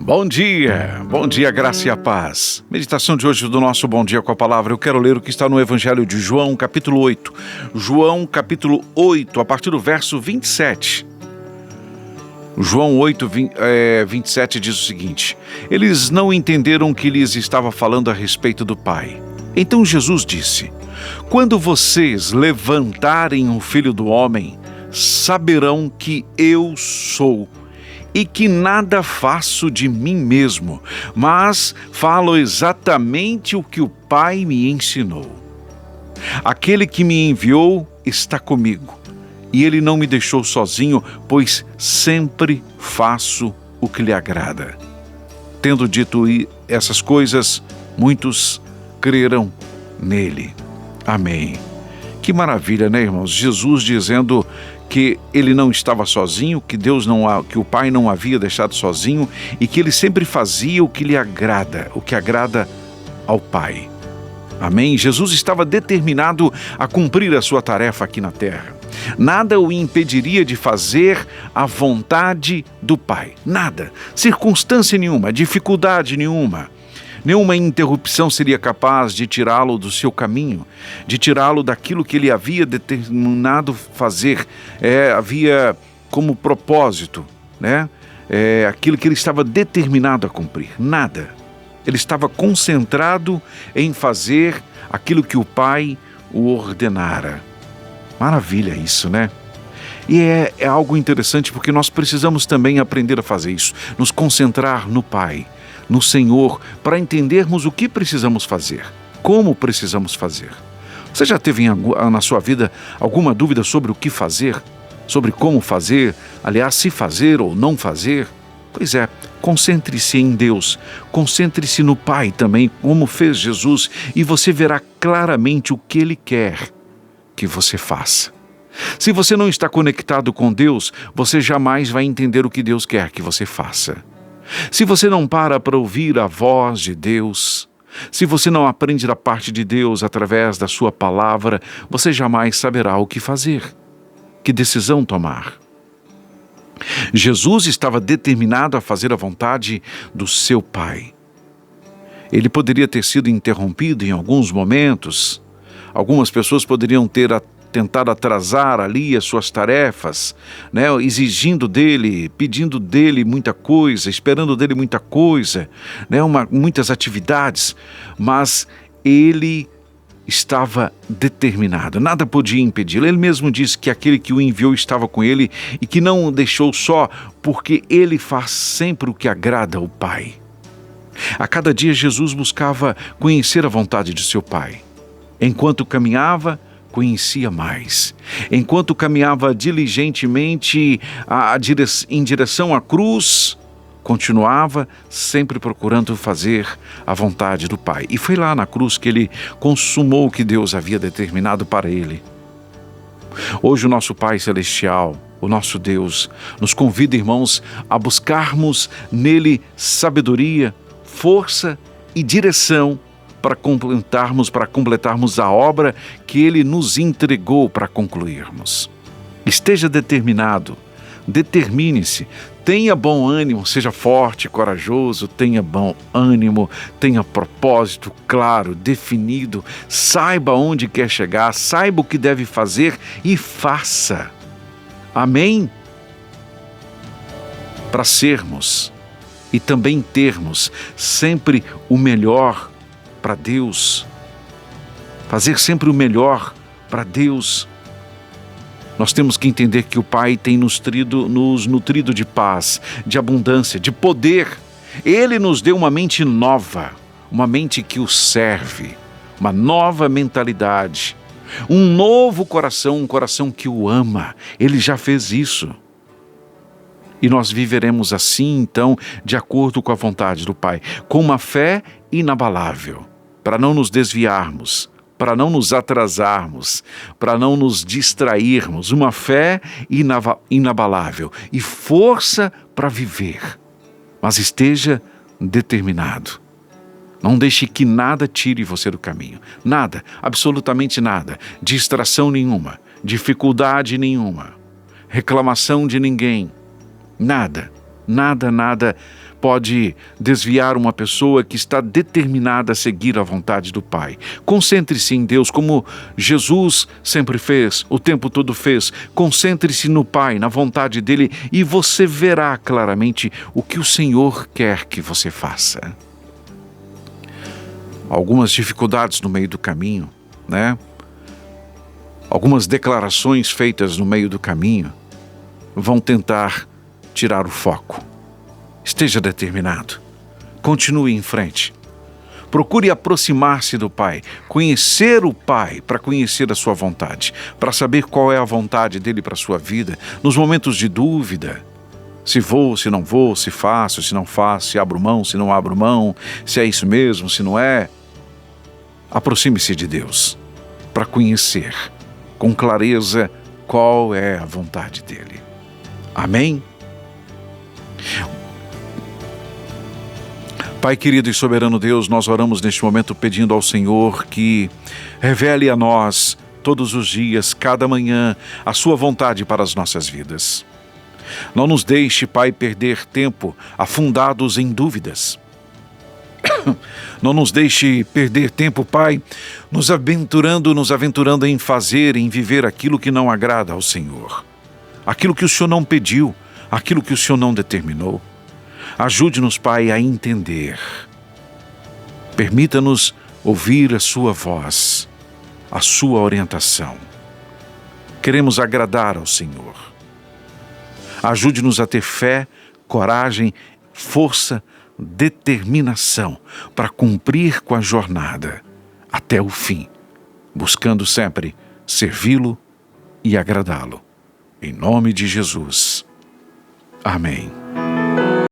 Bom dia, graça e a paz. Meditação de hoje do nosso Bom Dia com a Palavra. Eu quero ler o que está no Evangelho de João, capítulo 8. João, capítulo 8, a partir do verso 27. João 8, 27 diz o seguinte: Eles não entenderam que lhes estava falando a respeito do Pai. Então Jesus disse: Quando vocês levantarem o Filho do Homem, saberão que eu sou, e que nada faço de mim mesmo, mas falo exatamente o que o Pai me ensinou. Aquele que me enviou está comigo, e ele não me deixou sozinho, pois sempre faço o que lhe agrada. Tendo dito essas coisas, muitos creram nele. Amém. Que maravilha, né, irmãos? Jesus dizendo que ele não estava sozinho, que o Pai não havia deixado sozinho e que ele sempre fazia o que lhe agrada, o que agrada ao Pai. Amém? Jesus estava determinado a cumprir a sua tarefa aqui na terra. Nada o impediria de fazer a vontade do Pai. Nada. Circunstância nenhuma, dificuldade nenhuma. Nenhuma interrupção seria capaz de tirá-lo do seu caminho, de tirá-lo daquilo que ele havia determinado fazer, havia como propósito, aquilo que ele estava determinado a cumprir. Nada. Ele estava concentrado em fazer aquilo que o Pai o ordenara. Maravilha isso, né? E é algo interessante porque nós precisamos também aprender a fazer isso, nos concentrar no Pai, no Senhor, para entendermos o que precisamos fazer, como precisamos fazer. Você já teve na sua vida alguma dúvida sobre o que fazer, sobre como fazer, aliás, se fazer ou não fazer? Pois é, concentre-se em Deus, concentre-se no Pai também, como fez Jesus, e você verá claramente o que Ele quer que você faça. Se você não está conectado com Deus, você jamais vai entender o que Deus quer que você faça. Se você não para ouvir a voz de Deus, se você não aprende da parte de Deus através da sua palavra, você jamais saberá o que fazer, que decisão tomar. Jesus estava determinado a fazer a vontade do seu Pai. Ele poderia ter sido interrompido em alguns momentos. Algumas pessoas poderiam ter tentado atrasar ali as suas tarefas, exigindo dele, pedindo dele muita coisa, esperando dele muita coisa, muitas atividades, mas ele estava determinado, nada podia impedi-lo. Ele mesmo disse que aquele que o enviou estava com ele e que não o deixou só, porque ele faz sempre o que agrada ao Pai. A cada dia Jesus buscava conhecer a vontade de seu Pai. Enquanto caminhava, conhecia mais. Enquanto caminhava diligentemente em direção à cruz, continuava sempre procurando fazer a vontade do Pai. E foi lá na cruz que ele consumou o que Deus havia determinado para ele. Hoje o nosso Pai Celestial, o nosso Deus, nos convida, irmãos, a buscarmos nele sabedoria, força e direção para completarmos a obra que Ele nos entregou para concluirmos. Esteja determinado, determine-se, tenha bom ânimo, seja forte e corajoso, tenha bom ânimo, tenha propósito claro, definido, saiba onde quer chegar, saiba o que deve fazer e faça. Amém? Para sermos e também termos sempre o melhor para Deus, fazer sempre o melhor para Deus, nós temos que entender que o Pai tem nos nutrido de paz, de abundância, de poder. Ele nos deu uma mente nova, uma mente que o serve, uma nova mentalidade, um novo coração, um coração que o ama. Ele já fez isso. E nós viveremos assim, então, de acordo com a vontade do Pai, com uma fé inabalável, para não nos desviarmos, para não nos atrasarmos, para não nos distrairmos, uma fé inabalável e força para viver. Mas esteja determinado. Não deixe que nada tire você do caminho. Nada, absolutamente nada. Distração nenhuma, dificuldade nenhuma, reclamação de ninguém. Nada, nada, nada pode desviar uma pessoa que está determinada a seguir a vontade do Pai. Concentre-se em Deus, como Jesus sempre fez, o tempo todo fez. Concentre-se no Pai, na vontade dEle, e você verá claramente o que o Senhor quer que você faça. Algumas dificuldades no meio do caminho, né? Algumas declarações feitas no meio do caminho vão tentar tirar o foco. Esteja determinado. Continue em frente. Procure aproximar-se do Pai, conhecer o Pai para conhecer a sua vontade, para saber qual é a vontade dEle para a sua vida, nos momentos de dúvida. Se vou, se não vou, se faço, se não faço, se abro mão, se não abro mão, se é isso mesmo, se não é. Aproxime-se de Deus para conhecer com clareza qual é a vontade dEle. Amém? Pai querido e soberano Deus, nós oramos neste momento pedindo ao Senhor que revele a nós todos os dias, cada manhã, a sua vontade para as nossas vidas. Não nos deixe, Pai, perder tempo afundados em dúvidas. Não nos deixe perder tempo, Pai, nos aventurando em fazer, em viver aquilo que não agrada ao Senhor. Aquilo que o Senhor não pediu, aquilo que o Senhor não determinou. Ajude-nos, Pai, a entender. Permita-nos ouvir a sua voz, a sua orientação. Queremos agradar ao Senhor. Ajude-nos a ter fé, coragem, força, determinação para cumprir com a jornada até o fim, buscando sempre servi-lo e agradá-lo. Em nome de Jesus. Amém.